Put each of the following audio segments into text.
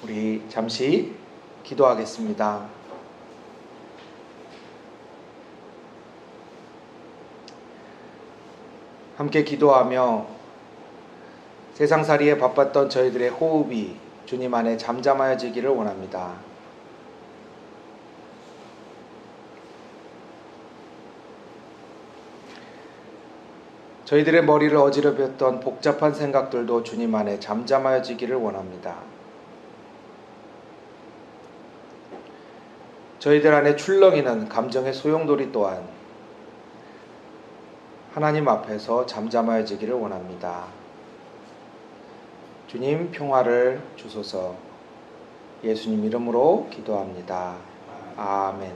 우리 잠시 기도하겠습니다. 함께 기도하며 세상살이에 바빴던 저희들의 호흡이 주님 안에 잠잠하여지기를 원합니다. 저희들의 머리를 어지럽혔던 복잡한 생각들도 주님 안에 잠잠하여지기를 원합니다. 저희들 안에 출렁이는 감정의 소용돌이 또한 하나님 앞에서 잠잠하여지기를 원합니다. 주님 평화를 주소서. 예수님 이름으로 기도합니다. 아멘.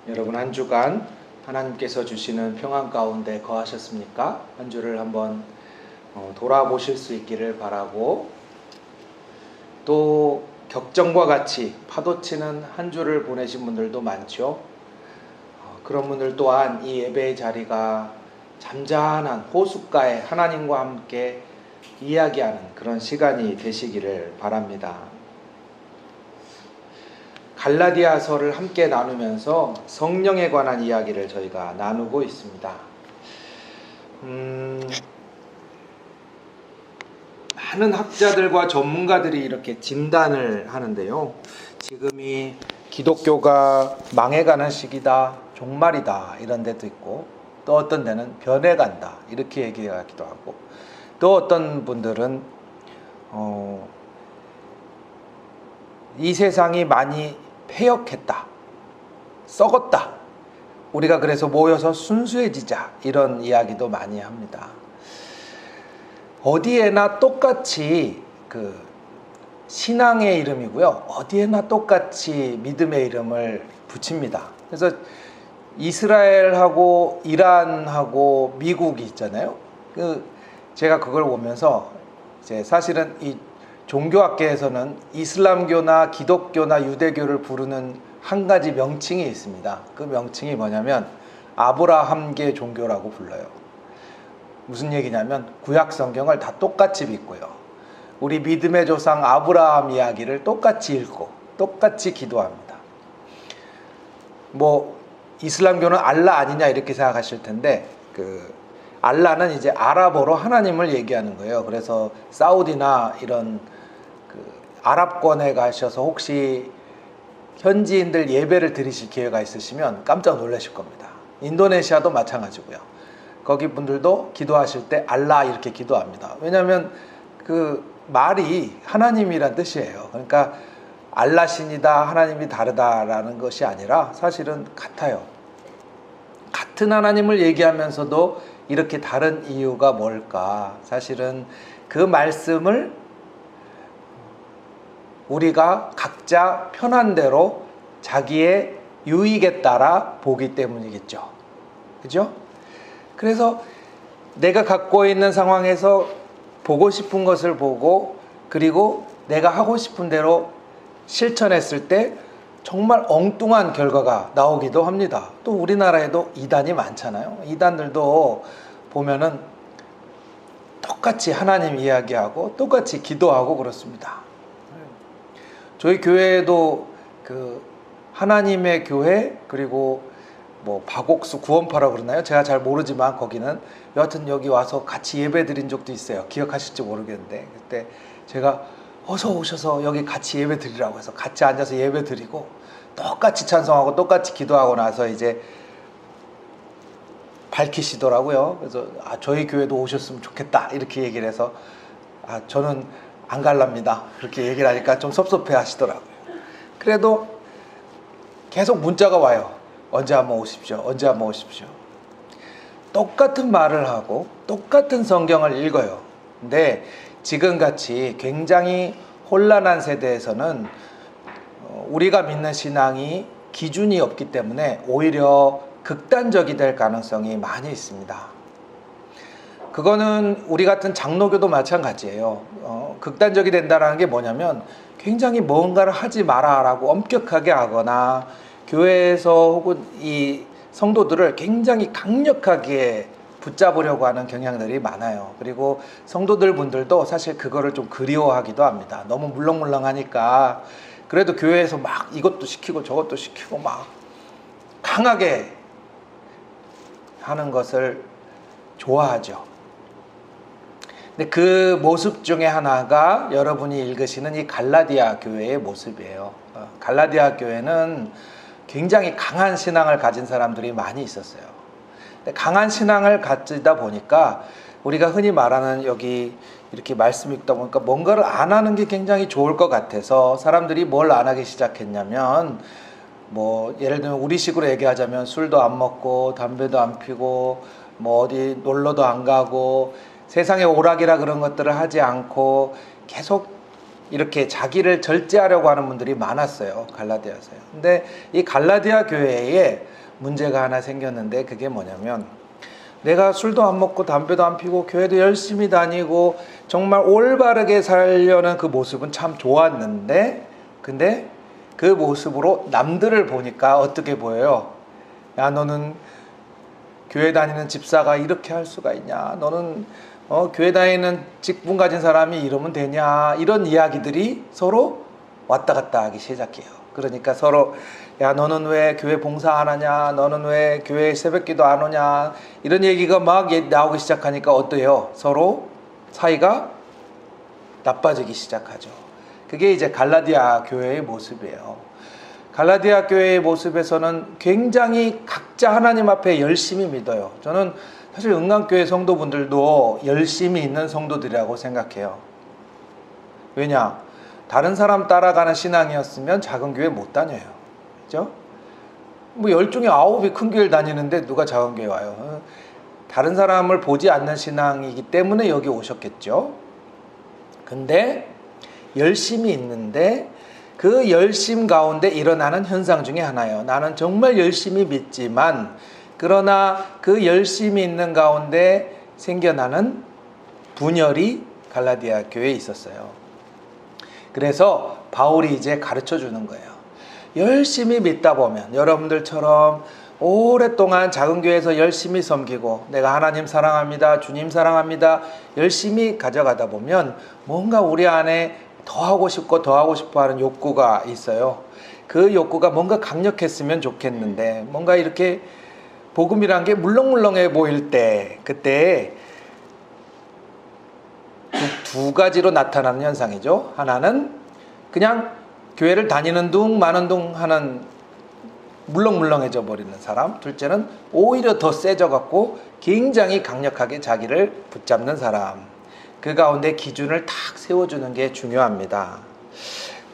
여러분 한 주간 하나님께서 주시는 평안 가운데 거하셨습니까? 한 주를 한번 돌아보실 수 있기를 바라고, 또 격정과 같이 파도치는 한 주를 보내신 분들도 많죠. 그런 분들 또한 이 예배의 자리가 잠잠한 호숫가에 하나님과 함께 이야기하는 그런 시간이 되시기를 바랍니다. 갈라디아서를 함께 나누면서 성령에 관한 이야기를 저희가 나누고 있습니다. 많은 학자들과 전문가들이 이렇게 진단을 하는데요. 지금이 기독교가 망해가는 시기다, 종말이다 이런 데도 있고, 또 어떤 데는 변해간다 이렇게 얘기하기도 하고, 또 어떤 분들은 이 세상이 많이 폐역했다, 썩었다, 우리가 그래서 모여서 순수해지자 이런 이야기도 많이 합니다. 어디에나 똑같이 신앙의 이름이고요, 어디에나 똑같이 믿음의 이름을 붙입니다. 그래서 이스라엘하고 이란하고 미국이 있잖아요. 제가 그걸 보면서 이제 사실은 이 종교학계에서는 이슬람교나 기독교나 유대교를 부르는 한 가지 명칭이 있습니다. 그 명칭이 뭐냐면 아브라함계 종교라고 불러요. 무슨 얘기냐면 구약 성경을 다 똑같이 믿고요, 우리 믿음의 조상 아브라함 이야기를 똑같이 읽고 똑같이 기도합니다. 이슬람교는 알라 아니냐 이렇게 생각하실 텐데, 알라는 이제 아랍어로 하나님을 얘기하는 거예요. 그래서 사우디나 이런 아랍권에 가셔서 혹시 현지인들 예배를 드리실 기회가 있으시면 깜짝 놀라실 겁니다. 인도네시아도 마찬가지고요. 거기 분들도 기도하실 때 알라 이렇게 기도합니다. 왜냐하면 그 말이 하나님이란 뜻이에요. 그러니까 알라 신이다, 하나님이 다르다라는 것이 아니라 사실은 같아요. 같은 하나님을 얘기하면서도 이렇게 다른 이유가 뭘까? 사실은 그 말씀을 우리가 각자 편한 대로 자기의 유익에 따라 보기 때문이겠죠. 그죠? 그래서 내가 갖고 있는 상황에서 보고 싶은 것을 보고, 그리고 내가 하고 싶은 대로 실천했을 때 정말 엉뚱한 결과가 나오기도 합니다. 또 우리나라에도 이단이 많잖아요. 이단들도 보면은 똑같이 하나님 이야기하고 똑같이 기도하고 그렇습니다. 저희 교회에도 하나님의 교회, 그리고 박옥수 구원파라고 그러나요? 제가 잘 모르지만 거기는 여하튼 여기 와서 같이 예배 드린 적도 있어요. 기억하실지 모르겠는데, 그때 제가 어서 오셔서 여기 같이 예배 드리라고 해서 같이 앉아서 예배 드리고 똑같이 찬송하고 똑같이 기도하고 나서 이제 밝히시더라고요. 그래서 저희 교회도 오셨으면 좋겠다 이렇게 얘기를 해서 저는 안 갈랍니다 그렇게 얘기를 하니까 좀 섭섭해 하시더라고요. 그래도 계속 문자가 와요. 언제 한번 오십시오, 언제 한번 오십시오. 똑같은 말을 하고 똑같은 성경을 읽어요. 근데 지금같이 굉장히 혼란한 세대에서는 우리가 믿는 신앙이 기준이 없기 때문에 오히려 극단적이 될 가능성이 많이 있습니다. 그거는 우리 같은 장로교도 마찬가지예요. 극단적이 된다는 게 뭐냐면 굉장히 뭔가를 하지 마라라고 엄격하게 하거나, 교회에서 혹은 이 성도들을 굉장히 강력하게 붙잡으려고 하는 경향들이 많아요. 그리고 성도들 분들도 사실 그거를 좀 그리워하기도 합니다. 너무 물렁물렁하니까 그래도 교회에서 막 이것도 시키고 저것도 시키고 막 강하게 하는 것을 좋아하죠. 근데 그 모습 중에 하나가 여러분이 읽으시는 이 갈라디아 교회의 모습이에요. 갈라디아 교회는 굉장히 강한 신앙을 가진 사람들이 많이 있었어요. 근데 강한 신앙을 가지다 보니까 우리가 흔히 말하는 여기 이렇게 말씀 읽다 보니까 뭔가를 안 하는 게 굉장히 좋을 것 같아서 사람들이 뭘 안 하기 시작했냐면 뭐 예를 들면 우리식으로 얘기하자면 술도 안 먹고 담배도 안 피고 뭐 어디 놀러도 안 가고 세상의 오락이라 그런 것들을 하지 않고 계속 이렇게 자기를 절제하려고 하는 분들이 많았어요. 갈라디아서요. 근데 이 갈라디아 교회에 문제가 하나 생겼는데 그게 뭐냐면 내가 술도 안 먹고 담배도 안 피고 교회도 열심히 다니고 정말 올바르게 살려는 그 모습은 참 좋았는데 근데 그 모습으로 남들을 보니까 어떻게 보여요? 야, 너는 교회 다니는 집사가 이렇게 할 수가 있냐? 너는 교회 다니는 직분 가진 사람이 이러면 되냐? 이런 이야기들이 서로 왔다 갔다 하기 시작해요. 그러니까 서로 야, 너는 왜 교회 봉사 안 하냐? 너는 왜 교회 새벽기도 안 오냐? 이런 얘기가 막 나오기 시작하니까 어때요? 서로 사이가 나빠지기 시작하죠. 그게 이제 갈라디아 교회의 모습이에요. 갈라디아 교회의 모습에서는 굉장히 각자 하나님 앞에 열심히 믿어요. 저는 사실 은강교회 성도분들도 열심히 있는 성도들이라고 생각해요. 왜냐? 다른 사람 따라가는 신앙이었으면 작은 교회 못 다녀요. 그죠? 뭐 10중에 9이 큰 교회를 다니는데 누가 작은 교회 와요? 다른 사람을 보지 않는 신앙이기 때문에 여기 오셨겠죠. 근데 열심히 있는데 그 열심 가운데 일어나는 현상 중에 하나예요. 나는 정말 열심히 믿지만 그러나 그 열심히 있는 가운데 생겨나는 분열이 갈라디아 교회에 있었어요. 그래서 바울이 이제 가르쳐 주는 거예요. 열심히 믿다 보면 여러분들처럼 오랫동안 작은 교회에서 열심히 섬기고 내가 하나님 사랑합니다, 주님 사랑합니다 열심히 가져가다 보면 뭔가 우리 안에 더 하고 싶고 더 하고 싶어 하는 욕구가 있어요. 그 욕구가 뭔가 강력했으면 좋겠는데 뭔가 이렇게 복음이란 게 물렁물렁해 보일 때 그때 두 가지로 나타나는 현상이죠. 하나는 그냥 교회를 다니는 둥 마는 둥 하는 물렁물렁해져 버리는 사람. 둘째는 오히려 더 세져 갖고 굉장히 강력하게 자기를 붙잡는 사람. 그 가운데 기준을 탁 세워주는 게 중요합니다.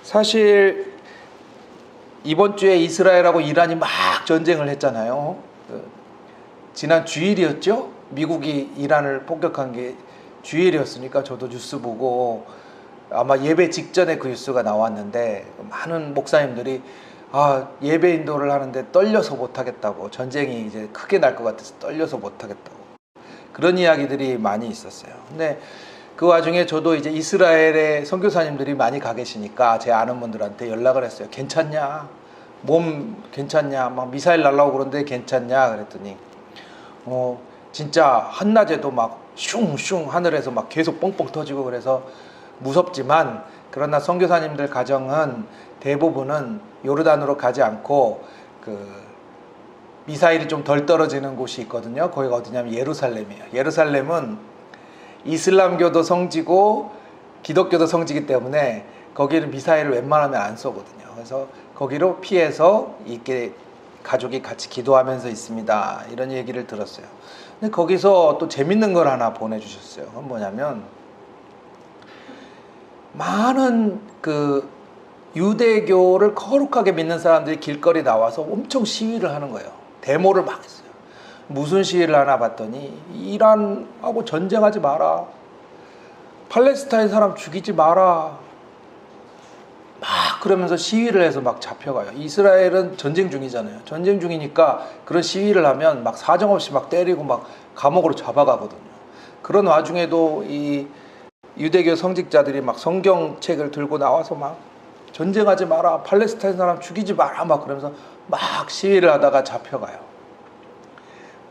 사실 이번 주에 이스라엘하고 이란이 막 전쟁을 했잖아요. 지난 주일이었죠? 미국이 이란을 폭격한 게 주일이었으니까 저도 뉴스 보고 아마 예배 직전에 그 뉴스가 나왔는데 많은 목사님들이 예배 인도를 하는데 떨려서 못하겠다고, 전쟁이 이제 크게 날 것 같아서 떨려서 못하겠다고 그런 이야기들이 많이 있었어요. 근데 그 와중에 저도 이제 이스라엘에 선교사님들이 많이 가 계시니까 제 아는 분들한테 연락을 했어요. 괜찮냐? 몸 괜찮냐? 막 미사일 날라오고 그런데 괜찮냐? 그랬더니 진짜 한낮에도 막 슝슝 하늘에서 막 계속 뻥뻥 터지고 그래서 무섭지만 그러나 선교사님들 가정은 대부분은 요르단으로 가지 않고 그 미사일이 좀 덜 떨어지는 곳이 있거든요. 거기가 어디냐면 예루살렘이에요. 예루살렘은 이슬람교도 성지고 기독교도 성지기 때문에 거기는 미사일을 웬만하면 안 쏘거든요. 그래서 거기로 피해서 이렇게 가족이 같이 기도하면서 있습니다. 이런 얘기를 들었어요. 근데 거기서 또 재밌는 걸 하나 보내주셨어요. 그건 뭐냐면 많은 그 유대교를 거룩하게 믿는 사람들이 길거리 나와서 엄청 시위를 하는 거예요. 데모를 막 했어요. 무슨 시위를 하나 봤더니 이란하고 전쟁하지 마라. 팔레스타인 사람 죽이지 마라. 막 그러면서 시위를 해서 막 잡혀가요. 이스라엘은 전쟁 중이잖아요. 전쟁 중이니까 그런 시위를 하면 막 사정없이 막 때리고 막 감옥으로 잡아가거든요. 그런 와중에도 이 유대교 성직자들이 막 성경책을 들고 나와서 막 전쟁하지 마라, 팔레스타인 사람 죽이지 마라 막 그러면서 막 시위를 하다가 잡혀가요.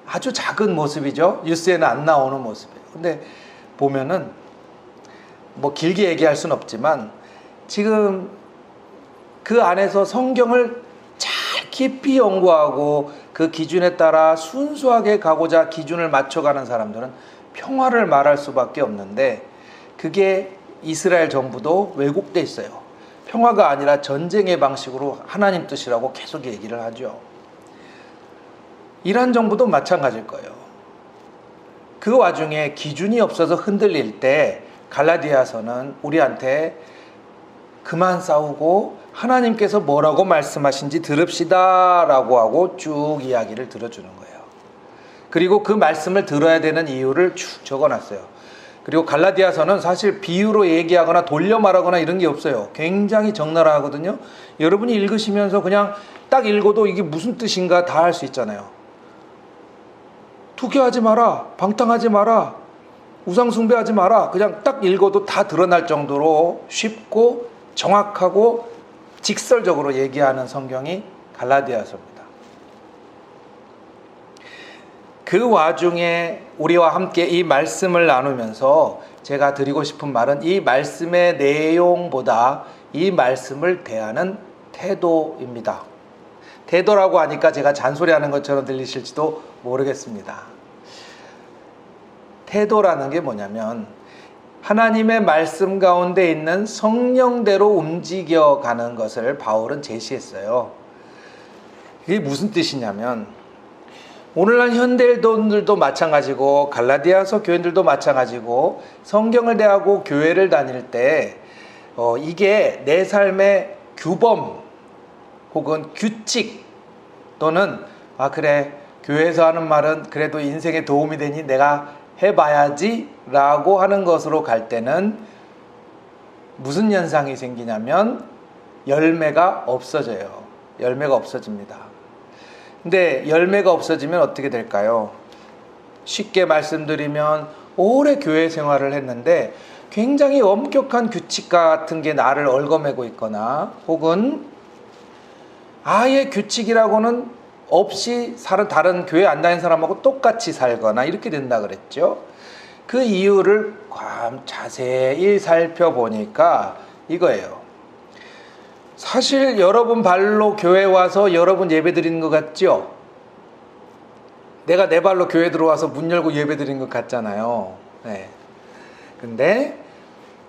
아주 작은 모습이죠. 뉴스에는 안 나오는 모습이에요. 근데 보면은 뭐 길게 얘기할 수는 없지만 지금 그 안에서 성경을 잘 깊이 연구하고 그 기준에 따라 순수하게 가고자 기준을 맞춰가는 사람들은 평화를 말할 수밖에 없는데 그게 이스라엘 정부도 왜곡돼 있어요. 평화가 아니라 전쟁의 방식으로 하나님 뜻이라고 계속 얘기를 하죠. 이란 정부도 마찬가지일 거예요. 그 와중에 기준이 없어서 흔들릴 때 갈라디아서는 우리한테 그만 싸우고 하나님께서 뭐라고 말씀하신지 들읍시다 라고 하고 쭉 이야기를 들어주는 거예요. 그리고 그 말씀을 들어야 되는 이유를 쭉 적어놨어요. 그리고 갈라디아서는 사실 비유로 얘기하거나 돌려 말하거나 이런 게 없어요. 굉장히 적나라하거든요. 여러분이 읽으시면서 그냥 딱 읽어도 이게 무슨 뜻인가 다 알 수 있잖아요. 투교하지 마라, 방탕하지 마라, 우상 숭배하지 마라. 그냥 딱 읽어도 다 드러날 정도로 쉽고 정확하고 직설적으로 얘기하는 성경이 갈라디아서입니다. 그 와중에 우리와 함께 이 말씀을 나누면서 제가 드리고 싶은 말은 이 말씀의 내용보다 이 말씀을 대하는 태도입니다. 태도라고 하니까 제가 잔소리하는 것처럼 들리실지도 모르겠습니다. 태도라는 게 뭐냐면 하나님의 말씀 가운데 있는 성령대로 움직여가는 것을 바울은 제시했어요. 이게 무슨 뜻이냐면 오늘날 현대인들도 마찬가지고 갈라디아서 교인들도 마찬가지고 성경을 대하고 교회를 다닐 때 이게 내 삶의 규범 혹은 규칙 또는 그래 교회에서 하는 말은 그래도 인생에 도움이 되니 내가 해봐야지 라고 하는 것으로 갈 때는 무슨 현상이 생기냐면 열매가 없어져요. 열매가 없어집니다. 근데 열매가 없어지면 어떻게 될까요? 쉽게 말씀드리면 오래 교회 생활을 했는데 굉장히 엄격한 규칙 같은 게 나를 얽어매고 있거나 혹은 아예 규칙이라고는 없이 다른 교회 안 다니는 사람하고 똑같이 살거나 이렇게 된다 그랬죠. 그 이유를 자세히 살펴보니까 이거예요. 사실 여러분 발로 교회 와서 여러분 예배 드리는 것 같죠? 내가 내 발로 교회 들어와서 문 열고 예배 드리는 것 같잖아요. 네. 근데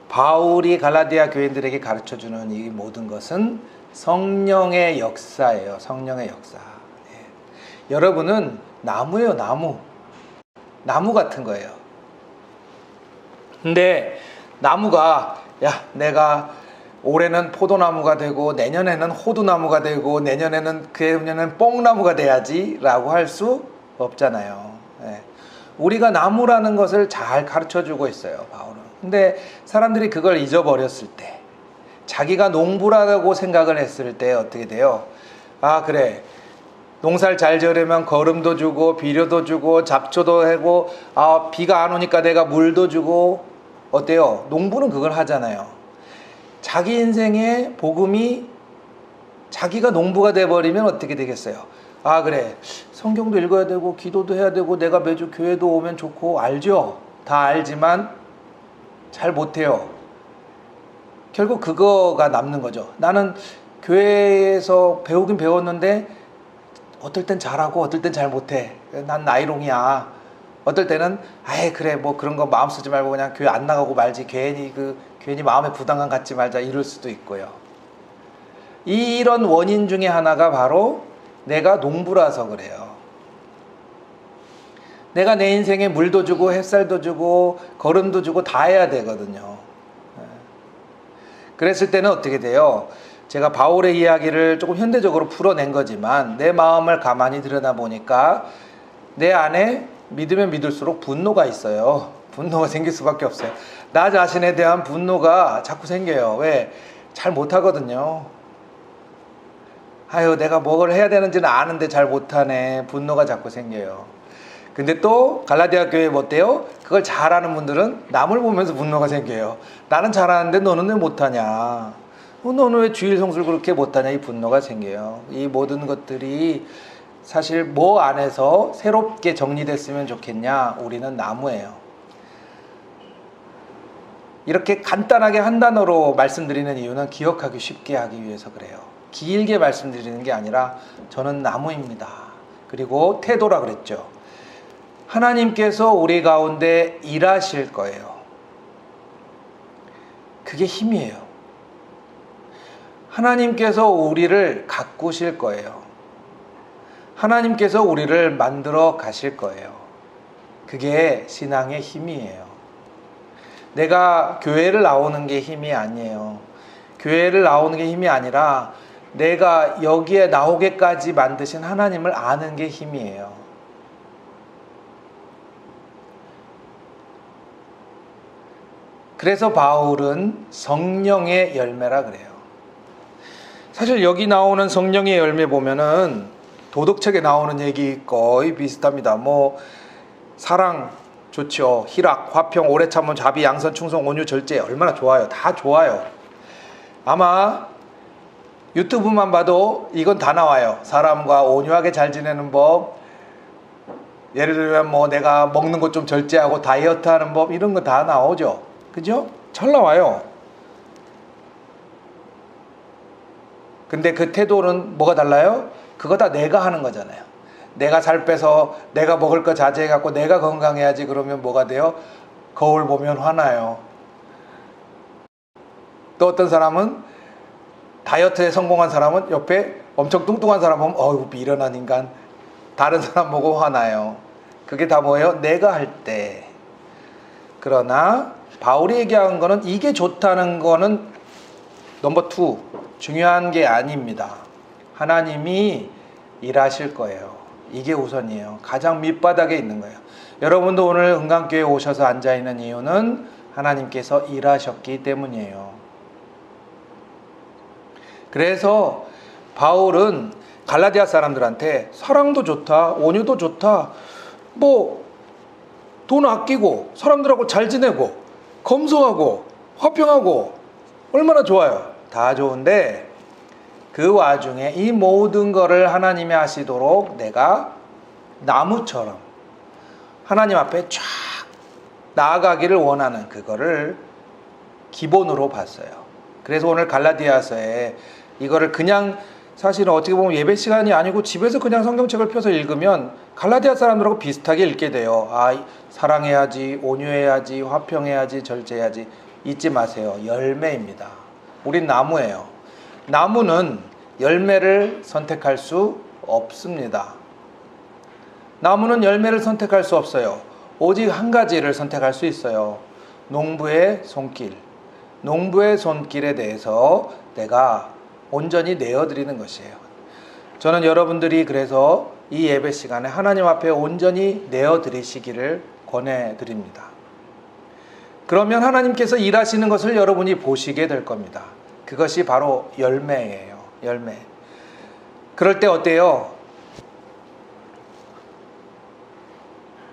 바울이 갈라디아 교인들에게 가르쳐주는 이 모든 것은 성령의 역사예요. 성령의 역사. 네. 여러분은 나무예요. 나무 같은 거예요. 근데 나무가 내가 올해는 포도나무가 되고 내년에는 호두나무가 되고 내년에는 그해년에는 뽕나무가 돼야지 라고 할 수 없잖아요. 네. 우리가 나무라는 것을 잘 가르쳐주고 있어요. 바울은. 근데 사람들이 그걸 잊어버렸을 때 자기가 농부라고 생각을 했을 때 어떻게 돼요? 그래 농사를 잘 지으려면 거름도 주고 비료도 주고 잡초도 하고 비가 안 오니까 내가 물도 주고 어때요? 농부는 그걸 하잖아요. 자기 인생의 복음이 자기가 농부가 돼버리면 어떻게 되겠어요? 그래 성경도 읽어야 되고 기도도 해야 되고 내가 매주 교회도 오면 좋고 알죠? 다 알지만 잘 못해요. 결국 그거가 남는 거죠. 나는 교회에서 배우긴 배웠는데 어떨 땐 잘하고 어떨 땐 잘 못해. 난 나이롱이야. 어떨 때는 그래 뭐 그런 거 마음 쓰지 말고 그냥 교회 안 나가고 말지. 괜히 마음에 부담감 갖지 말자 이럴 수도 있고요. 이런 원인 중에 하나가 바로 내가 농부라서 그래요. 내가 내 인생에 물도 주고 햇살도 주고 거름도 주고 다 해야 되거든요. 그랬을 때는 어떻게 돼요? 제가 바울의 이야기를 조금 현대적으로 풀어낸 거지만 내 마음을 가만히 들여다보니까 내 안에 믿으면 믿을수록 분노가 있어요. 분노가 생길 수밖에 없어요. 나 자신에 대한 분노가 자꾸 생겨요. 왜? 잘 못하거든요. 내가 뭘 해야 되는지는 아는데 잘 못하네. 분노가 자꾸 생겨요. 근데 또 갈라디아 교회 뭐 어때요? 그걸 잘하는 분들은 남을 보면서 분노가 생겨요. 나는 잘하는데 너는 왜 못하냐? 너는 왜 주일 성수를 그렇게 못하냐? 이 분노가 생겨요. 이 모든 것들이 사실 뭐 안에서 새롭게 정리됐으면 좋겠냐? 우리는 나무예요. 이렇게 간단하게 한 단어로 말씀드리는 이유는 기억하기 쉽게 하기 위해서 그래요. 길게 말씀드리는 게 아니라 저는 나무입니다. 그리고 태도라 그랬죠. 하나님께서 우리 가운데 일하실 거예요. 그게 힘이에요. 하나님께서 우리를 가꾸실 거예요. 하나님께서 우리를 만들어 가실 거예요. 그게 신앙의 힘이에요. 내가 교회를 나오는 게 힘이 아니에요. 교회를 나오는 게 힘이 아니라 내가 여기에 나오게까지 만드신 하나님을 아는 게 힘이에요. 그래서 바울은 성령의 열매라 그래요. 사실 여기 나오는 성령의 열매 보면은 도덕책에 나오는 얘기 거의 비슷합니다. 뭐 사랑 좋죠. 희락, 화평, 오래 참음, 자비, 양선, 충성, 온유, 절제 얼마나 좋아요. 다 좋아요. 아마 유튜브만 봐도 이건 다 나와요. 사람과 온유하게 잘 지내는 법, 예를 들면 뭐 내가 먹는 것 좀 절제하고 다이어트 하는 법 이런 거 다 나오죠. 그죠? 잘 나와요. 근데 그 태도는 뭐가 달라요? 그거 다 내가 하는 거잖아요. 내가 살 빼서 내가 먹을 거 자제해갖고 내가 건강해야지 그러면 뭐가 돼요? 거울 보면 화나요. 또 어떤 사람은 다이어트에 성공한 사람은 옆에 엄청 뚱뚱한 사람 보면 어이구 미련한 인간, 다른 사람 보고 화나요. 그게 다 뭐예요? 내가 할 때. 그러나 바울이 얘기한 거는 이게 좋다는 거는 넘버 2 중요한 게 아닙니다. 하나님이 일하실 거예요. 이게 우선이에요. 가장 밑바닥에 있는 거예요. 여러분도 오늘 은강교회에 오셔서 앉아있는 이유는 하나님께서 일하셨기 때문이에요. 그래서 바울은 갈라디아 사람들한테 사랑도 좋다, 온유도 좋다, 뭐 돈 아끼고 사람들하고 잘 지내고 검소하고 화평하고 얼마나 좋아요. 다 좋은데 그 와중에 이 모든 거를 하나님이 하시도록 내가 나무처럼 하나님 앞에 쫙 나아가기를 원하는 그거를 기본으로 봤어요. 그래서 오늘 갈라디아서에 이거를 그냥 사실은 어떻게 보면 예배 시간이 아니고 집에서 그냥 성경책을 펴서 읽으면 갈라디아 사람들하고 비슷하게 읽게 돼요. 아, 사랑해야지, 온유해야지, 화평해야지, 절제해야지. 잊지 마세요. 열매입니다. 우린 나무예요. 나무는 열매를 선택할 수 없습니다. 나무는 열매를 선택할 수 없어요. 오직 한 가지를 선택할 수 있어요. 농부의 손길. 농부의 손길에 대해서 내가 온전히 내어드리는 것이에요. 저는 여러분들이 그래서 이 예배 시간에 하나님 앞에 온전히 내어드리시기를 권해드립니다. 그러면 하나님께서 일하시는 것을 여러분이 보시게 될 겁니다. 그것이 바로 열매예요. 열매. 그럴 때 어때요?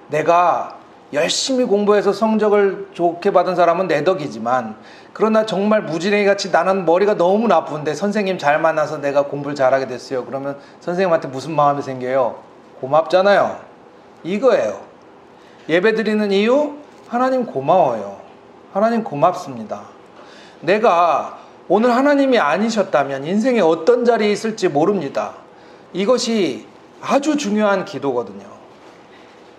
내가 열심히 공부해서 성적을 좋게 받은 사람은 내 덕이지만 그러나 정말 무지랭이 같이 나는 머리가 너무 나쁜데 선생님 잘 만나서 내가 공부를 잘하게 됐어요. 그러면 선생님한테 무슨 마음이 생겨요? 고맙잖아요. 이거예요. 예배 드리는 이유? 하나님 고마워요. 하나님 고맙습니다. 내가 오늘 하나님이 아니셨다면 인생에 어떤 자리에 있을지 모릅니다. 이것이 아주 중요한 기도거든요.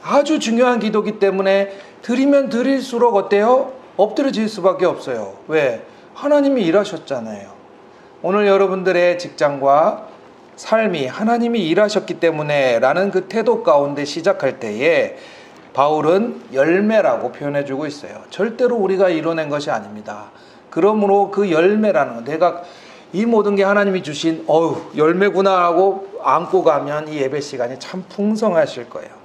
아주 중요한 기도기 때문에 드리면 드릴수록 어때요? 엎드려질 수밖에 없어요. 왜? 하나님이 일하셨잖아요. 오늘 여러분들의 직장과 삶이 하나님이 일하셨기 때문에 라는 그 태도 가운데 시작할 때에 바울은 열매라고 표현해주고 있어요. 절대로 우리가 이뤄낸 것이 아닙니다. 그러므로 그 열매라는 거, 내가 이 모든 게 하나님이 주신 열매구나 하고 안고 가면 이 예배 시간이 참 풍성하실 거예요.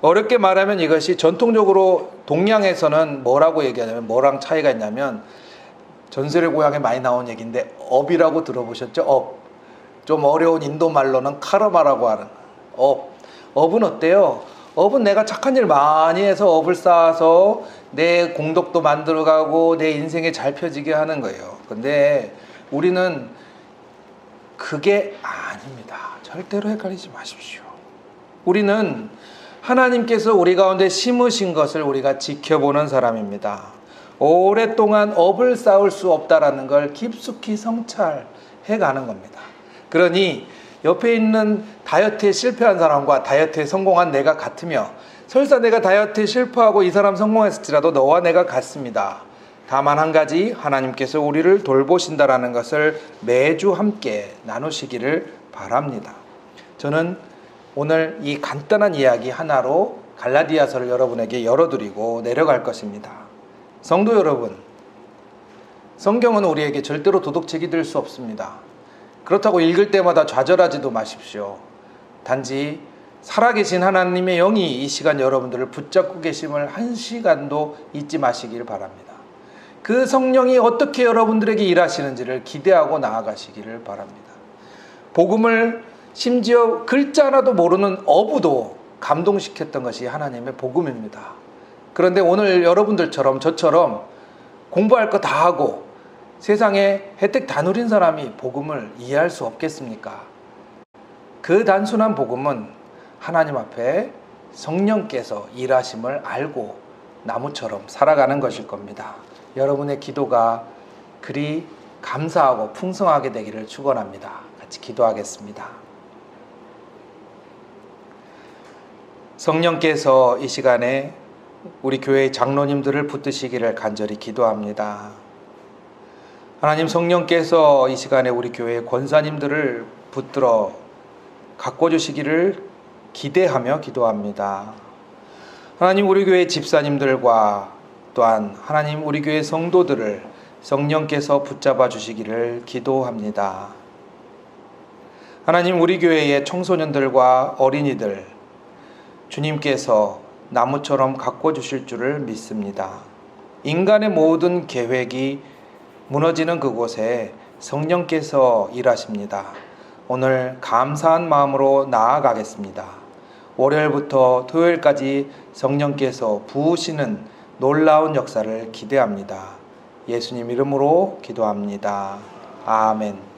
어렵게 말하면 이것이 전통적으로 동양에서는 뭐라고 얘기하냐면 뭐랑 차이가 있냐면 전설의 고향에 많이 나온 얘기인데 업이라고 들어보셨죠? 업. 좀 어려운 인도 말로는 카르마라고 하는 업. 업은 어때요? 업은 내가 착한 일 많이 해서 업을 쌓아서 내 공덕도 만들어가고 내 인생에 잘 펴지게 하는 거예요. 근데 우리는 그게 아닙니다. 절대로 헷갈리지 마십시오. 우리는 하나님께서 우리 가운데 심으신 것을 우리가 지켜보는 사람입니다. 오랫동안 업을 쌓을 수 없다라는 걸 깊숙이 성찰해 가는 겁니다. 그러니 옆에 있는 다이어트에 실패한 사람과 다이어트에 성공한 내가 같으며, 설사 내가 다이어트에 실패하고 이 사람 성공했을지라도 너와 내가 같습니다. 다만 한 가지, 하나님께서 우리를 돌보신다라는 것을 매주 함께 나누시기를 바랍니다. 저는 오늘 이 간단한 이야기 하나로 갈라디아서를 여러분에게 열어드리고 내려갈 것입니다. 성도 여러분, 성경은 우리에게 절대로 도덕책이 될 수 없습니다. 그렇다고 읽을 때마다 좌절하지도 마십시오. 단지 살아계신 하나님의 영이 이 시간 여러분들을 붙잡고 계심을 한 시간도 잊지 마시길 바랍니다. 그 성령이 어떻게 여러분들에게 일하시는지를 기대하고 나아가시기를 바랍니다. 복음을 심지어 글자 하나도 모르는 어부도 감동시켰던 것이 하나님의 복음입니다. 그런데 오늘 여러분들처럼 저처럼 공부할 거 다 하고 세상에 혜택 다 누린 사람이 복음을 이해할 수 없겠습니까? 그 단순한 복음은 하나님 앞에 성령께서 일하심을 알고 나무처럼 살아가는 것일 겁니다. 여러분의 기도가 그리 감사하고 풍성하게 되기를 축원합니다. 같이 기도하겠습니다. 성령께서 이 시간에 우리 교회의 장로님들을 붙드시기를 간절히 기도합니다. 하나님, 성령께서 이 시간에 우리 교회의 권사님들을 붙들어 가꿔주시기를 기대하며 기도합니다. 하나님, 우리 교회 집사님들과 또한 하나님 우리 교회 성도들을 성령께서 붙잡아 주시기를 기도합니다. 하나님, 우리 교회의 청소년들과 어린이들 주님께서 나무처럼 가꿔주실 줄을 믿습니다. 인간의 모든 계획이 무너지는 그곳에 성령께서 일하십니다. 오늘 감사한 마음으로 나아가겠습니다. 월요일부터 토요일까지 성령께서 부으시는 놀라운 역사를 기대합니다. 예수님 이름으로 기도합니다. 아멘.